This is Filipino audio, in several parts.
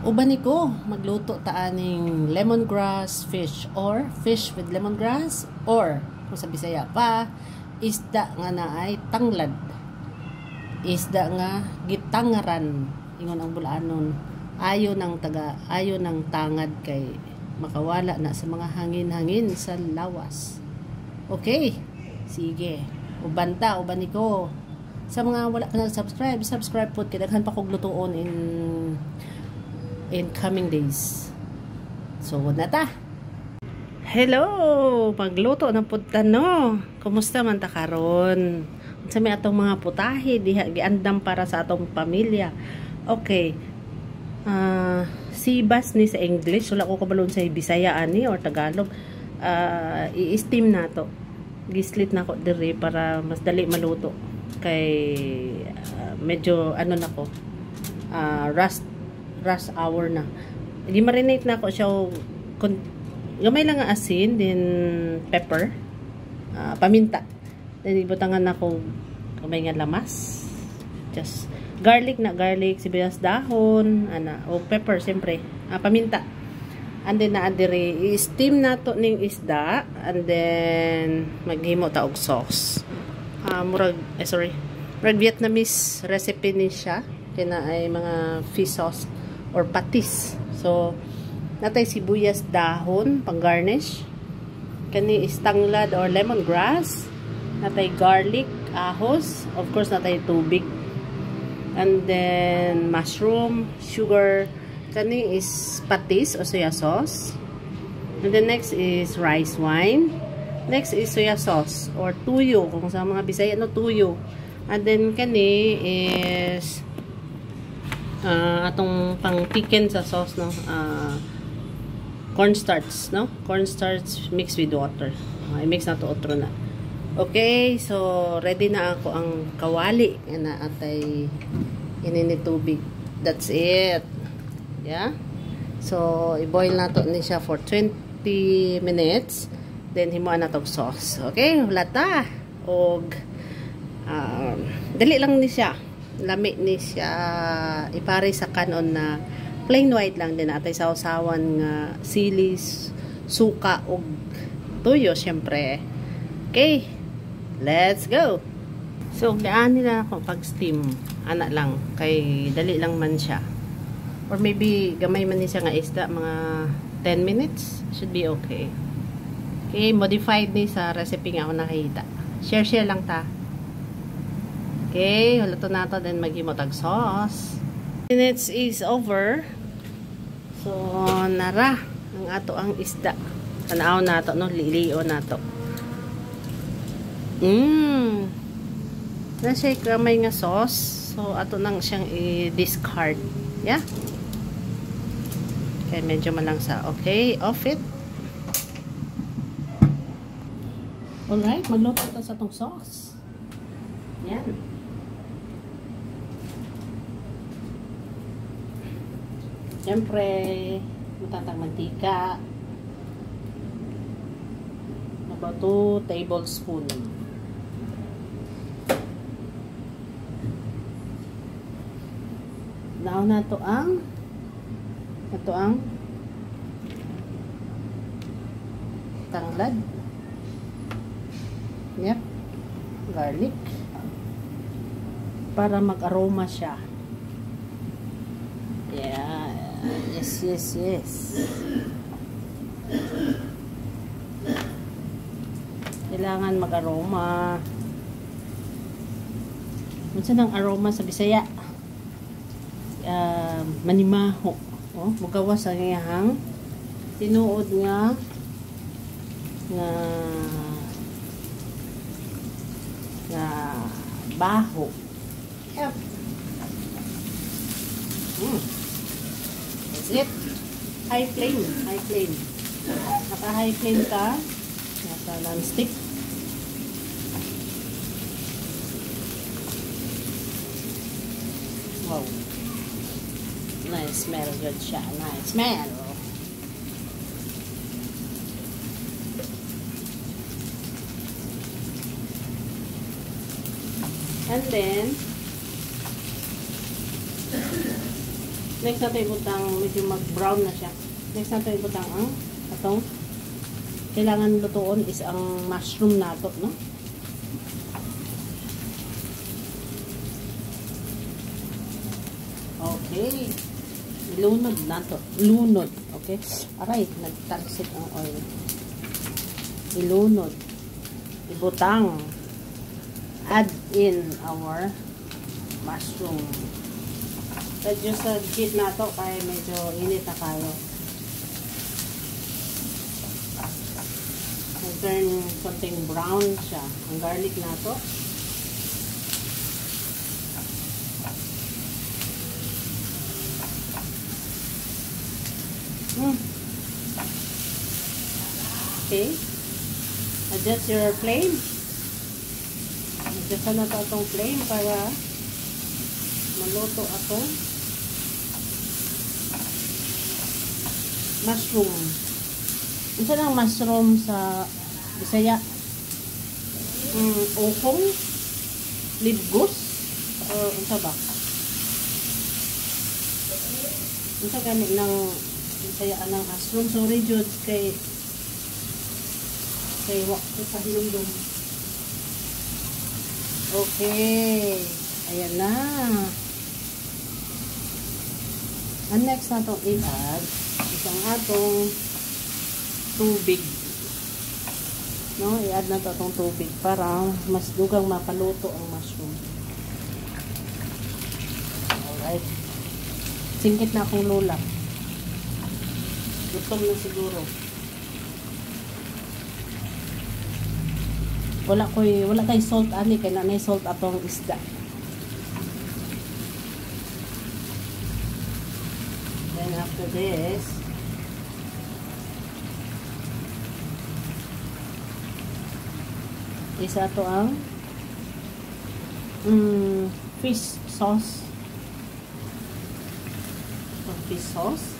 Uban ko magluto ta aning lemongrass fish or fish with lemongrass or kung sa Bisaya pa isda nga naay tanglad. Isda nga gitangaran ingon ang Bulanon. Ayo ng tangad kay makawala na sa mga hangin-hangin sa lawas. Okay. Sige. Uban ko. Sa mga wala pa subscribe po kay daghan pa kog lutuon in coming days. So, na ta. Hello! Magluto ng punta, no? Kumusta man ta karon? Sa may atong mga putahe, diha giandam para sa atong pamilya. Okay. Sibas ni sa English. Wala ko kabalon sa Bisaya ani or Tagalog. I-steam na to. Gislit na ko dire para mas dali maluto. Kay medyo ano na ko. Rush hour na. Gi-marinate na ko siya gamay lang nga asin, then pepper, paminta. Then ibutangan na ko gamay nga lamas. Just garlic, sibuyas dahon, o pepper siyempre, paminta. And then naadiri i-steam na to ning isda and then maghimo ta og sauce. Murag Vietnamese recipe ni siya. Kina ay mga fish sauce or patis. So, natay sibuyas dahon, pang garnish. Kani is tanglad or lemongrass. Natay garlic, ahos. Of course, natay tubig. And then, mushroom, sugar. Kani is patis o soya sauce. And then, next is rice wine. Next is soya sauce or tuyo. Kung sa mga Bisaya, no, tuyo. And then, kani is atong pang chicken sa sauce, no, cornstarch, no, cornstarch mixed with water. I-mix na to otro na. Okay, so ready na ako ang kawali na atay inini tubig. That's it. Yeah, so i-boil na to ni siya for 20 minutes, then himuan na to sauce. Okay, lata og dali lang ni siya. Lami ni siya ipare sa kanon na plain white lang din atay sausawan nga silis, suka ug tuyo syempre. Okay, let's go. So gaan nila ako pag steam ana lang kay dali lang man siya, or maybe gamay man ni siya nga isda mga 10 minutes should be okay. Okay, modified ni sa recipe nga ako nakita. Share lang ta. Okay, huluto na ito. Then, maghimotag sauce. Minutes is over. So, nara. Ang ato ang isda. Tanaw na ito, no? Lilio na ito. Nasa kamay nga sauce. So, ato nang siyang i-discard. Yeah? Okay, medyo malangsa. Okay, off it. Alright, magluto ito sa itong sauce. Yan. Siyempre, matatang mantika. About 2 tablespoon. Nauna to ang tanglad. Yep. Garlic. Para mag-aroma siya. Yeah. Yes. Kailangan mag-aroma. Minsan ang aroma sa Bisaya. Manimaho. Oh, mugawas ang iyang tinuod nga baho. Yep. That's it. High flame. Naka-high flame ka. Nasa non-stick. Wow. Nice smell. Good siya. Nice smell. And then, Next nato ibutang medyo mag-brown na siya. Next nato ibutang ang atong kailangan lutuon is ang mushroom nato, no? Okay. Lunod nato. Lunod. Okay? Aray, nagtagsik ang oil. Ilunod. Ibutang. Add in our mushroom. Medyo sa heat na to kaya medyo init na kayo. Turn something brown siya. Ang garlic na to. Okay. Adjust your flame. Adjust na to itong flame para maluto atong mushroom. Isa lang mushroom sa Bisaya. Ukong, libgus, o unsa ba? Unsa gani ng Bisaya ng mushroom. Sorry jud kay wak ko sa hilumdum. Okay. Ayan na. Ang next na itong i-add isang atong tubig. No, i-add na ito itong tubig para mas dugang mapaluto ang mushroom. Alright. Singkit na akong lola. Gutom na siguro. Wala kay salt ani kay nanay salt atong isda. Then after this, isa to ang fish sauce. Fish sauce.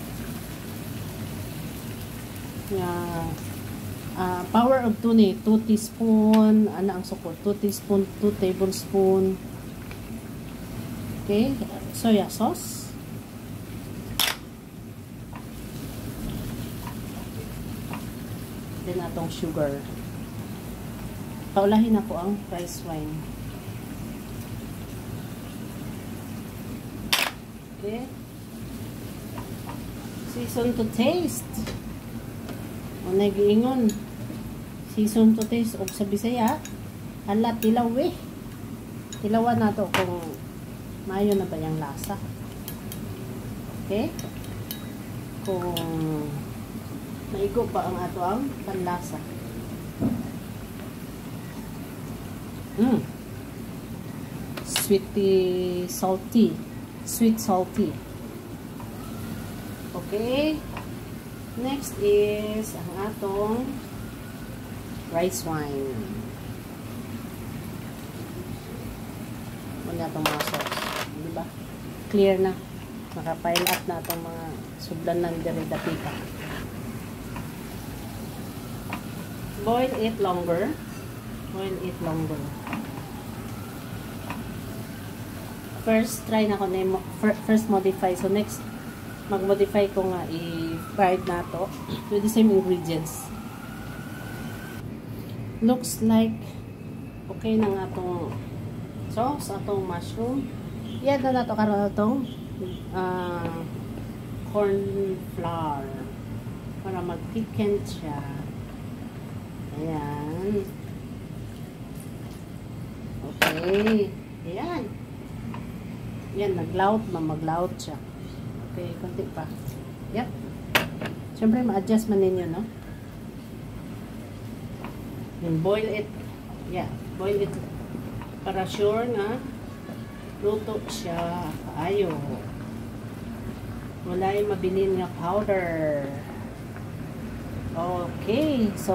Power of 2 ni 2 teaspoon, ana ang sukot, 2 teaspoon, 2 tablespoon. Okay, soya sauce. Then atong sugar. Paulahin ako ang rice wine. Okay. Season to taste. O nagiingon. Season to taste og sa Bisaya. Hala tilaw eh. Tilawan na to kung mayo na ba yung lasa. Okay? Kung maigo pa ang ato ang panlasa. Sweety, salty. Sweet, salty. Okay. Next is ang atong rice wine. Muna itong mga sauce. Diba? Clear na. Naka-pile up na itong mga sublan ng dapita. Boil it longer. Boil it longer. First, try na ko na first modify. So, next, mag-modify ko nga i-fried na to with the same ingredients. Looks like okay na nga itong sauce, atong mushroom. Yan na nato karon itong corn flour para mag-thicken siya. Ayan. Okay. Ayan. Yan, nag-loud, mag-loud siya. Okay, konti pa. Yep. Siyempre, ma-adjust man ninyo, no? Then, boil it. Yeah, boil it. Para sure na luto siya. Ayo. Wala yung mabilin nga powder. Okay, so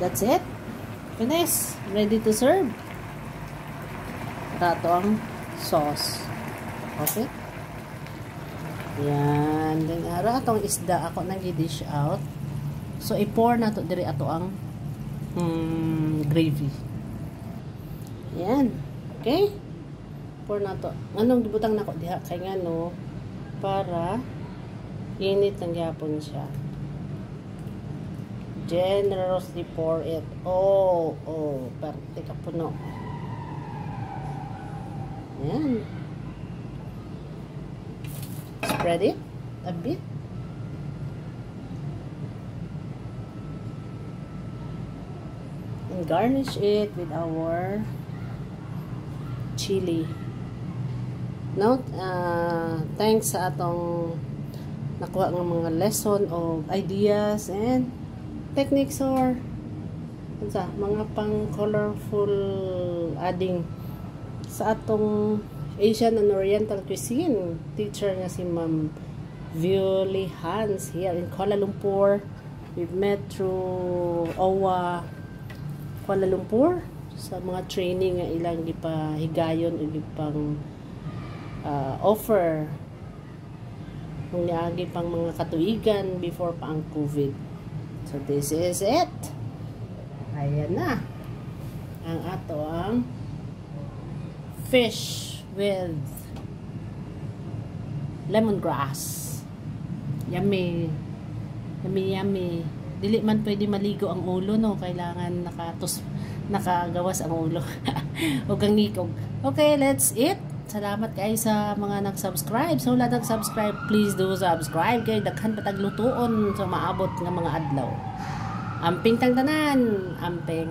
that's it. Finish. Ready to serve. Rato ang sauce. Okay? Yan. Then, ara atong isda ako nag-dish out. So, i-pour na to diri ato ang gravy. Yan. Okay? Pour na to. Anong gibutang na ko diha? Kaya nga no, para init ng yapon siya. Generously pour it. Oh, perte ka puno. Yan. Spread it a bit. And garnish it with our chili. Now, thanks sa atong nakuha ng mga lesson of ideas and techniques or mga pang colorful adding sa atong Asian and Oriental cuisine. Teacher nga si Ma'am Violi Hans here in Kuala Lumpur. We've met through OWA Kuala Lumpur sa mga training nga ilang gipahigayon o gipang offer kung niagi pang mga katuigan before pa ang COVID. So, this is it. Ayan na. Ang ang fish with lemongrass. Yummy. Yummy, yummy. Dili man pwede maligo ang ulo, no? Kailangan nakagawas ang ulo. Huwag kang ngikog. Okay, let's eat. Salamat kayo sa mga nag-subscribe. So, wala nag-subscribe, please do subscribe. Kaya daghan pataglutuon sa maabot ng mga adlaw. Amping tang tanan. Amping.